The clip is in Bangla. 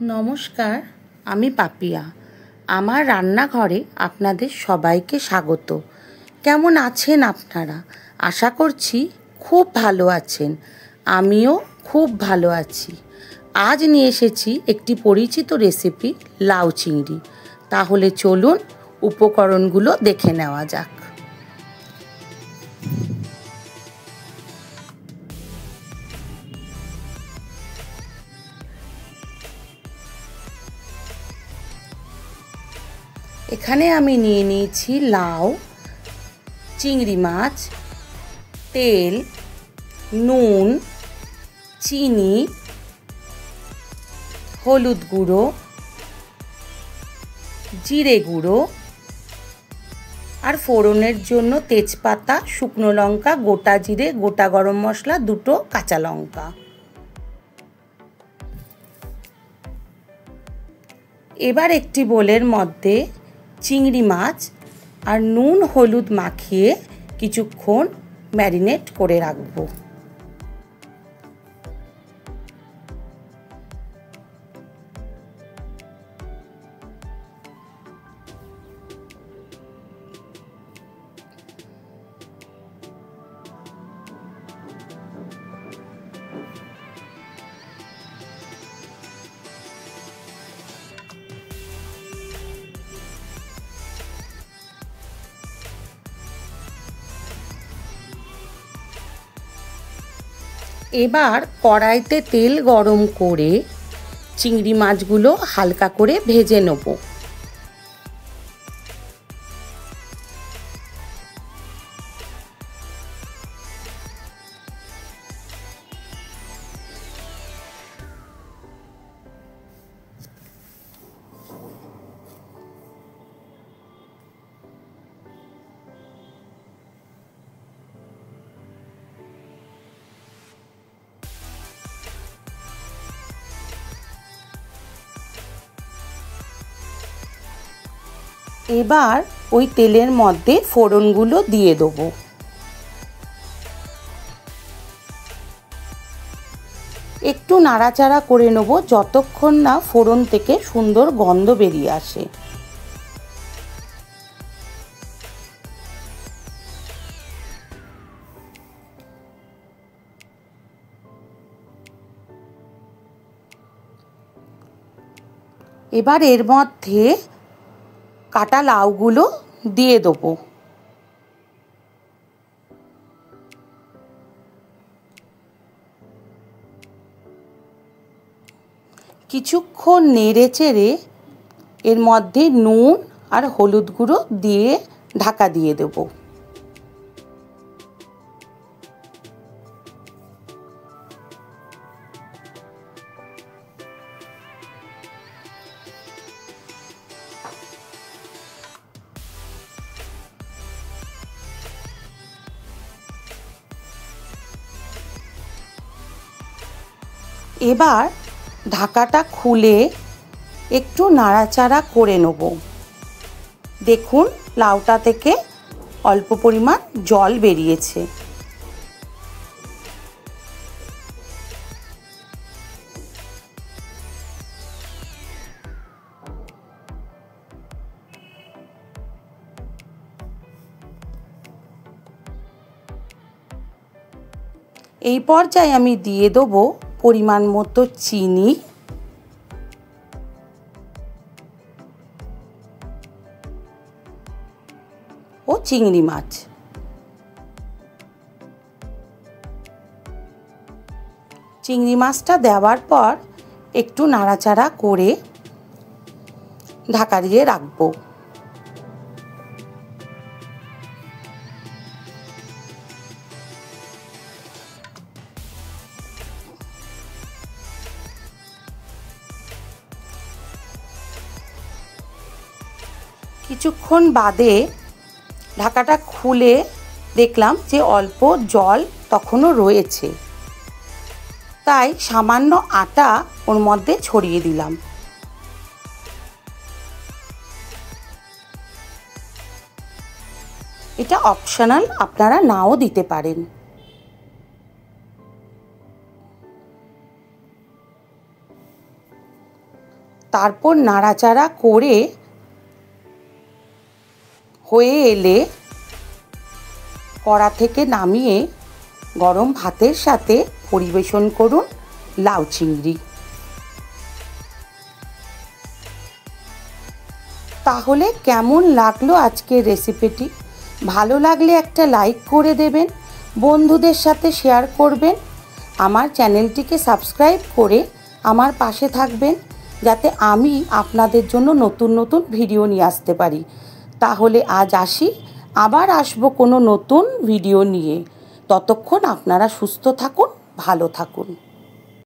নমস্কার, আমি পাপিয়া। আমার রান্নাঘরে আপনাদের সবাইকে স্বাগত। কেমন আছেন আপনারা? আশা করছি খুব ভালো আছেন। আমিও খুব ভালো আছি। আজ নিয়ে এসেছি একটি পরিচিত রেসিপি, লাউ চিংড়ি। তাহলে চলুন উপকরণগুলো দেখে নেওয়া যাক। এখানে আমি নিয়ে নিয়েছি লাউ, চিংড়ি মাছ, তেল, নুন, চিনি, হলুদ গুঁড়ো, জিরে গুঁড়ো আর ফোড়নের জন্য তেজপাতা, শুকনো লঙ্কা, গোটা জিরে, গোটা গরম মশলা, দুটো কাঁচা লঙ্কা। এবার একটি বোলের মধ্যে চিংড়ি মাছ আর নুন হলুদ মাখিয়ে কিছুক্ষণ ম্যারিনেট করে রাখবো। এবার কড়াইতে তেল গরম করে চিংড়ি মাছগুলো হালকা করে ভেজে নেব। এবার ওই তেলের মধ্যে ফোড়নগুলো দিয়ে দেবো। একটু নাড়াচাড়া করে নেব যতক্ষণ না ফোড়ন থেকে সুন্দর গন্ধ বেরিয়ে আসে। এবার এর মধ্যে কাটা লাউগুলো দিয়ে দেবো। কিছুক্ষণ নেড়ে চেড়ে এর মধ্যে নুন আর হলুদ গুঁড়ো দিয়ে ঢাকা দিয়ে দেবো। এবার ঢাকাটা খুলে একটু নাড়াচাড়া করে নেব। দেখুন লাউটা থেকে অল্প পরিমাণ জল বেরিয়েছে। এই পর্যায়ে আমি দিয়ে দেবো পরিমাণ মতো চিনি, ও চিংড়ি মাছ। চিংড়ি মাছটা দেওয়ার পর একটু নাড়াচাড়া করে ঢাকা দিয়ে রাখবো। কিছুক্ষণ বাদে ঢাকাটা খুলে দেখলাম যে অল্প জল তখনও রয়েছে, তাই সামান্য আটা ওর মধ্যে ছড়িয়ে দিলাম। এটা অপশনাল, আপনারা নাও দিতে পারেন। তারপর নাড়াচাড়া করে হয়ে এলে কড়া থেকে নামিয়ে গরম ভাতের সাথে পরিবেশন করুন লাউ চিংড়ি। তাহলে কেমন লাগলো আজকের রেসিপিটি? ভালো লাগলে একটা লাইক করে দেবেন, বন্ধুদের সাথে শেয়ার করবেন, আমার চ্যানেলটিকে সাবস্ক্রাইব করে আমার পাশে থাকবেন, যাতে আমি আপনাদের জন্য নতুন নতুন ভিডিও নিয়ে আসতে পারি। তাহলে আজ আসি, আবার আসবো কোনো নতুন ভিডিও নিয়ে। ততক্ষণ আপনারা সুস্থ থাকুন, ভালো থাকুন।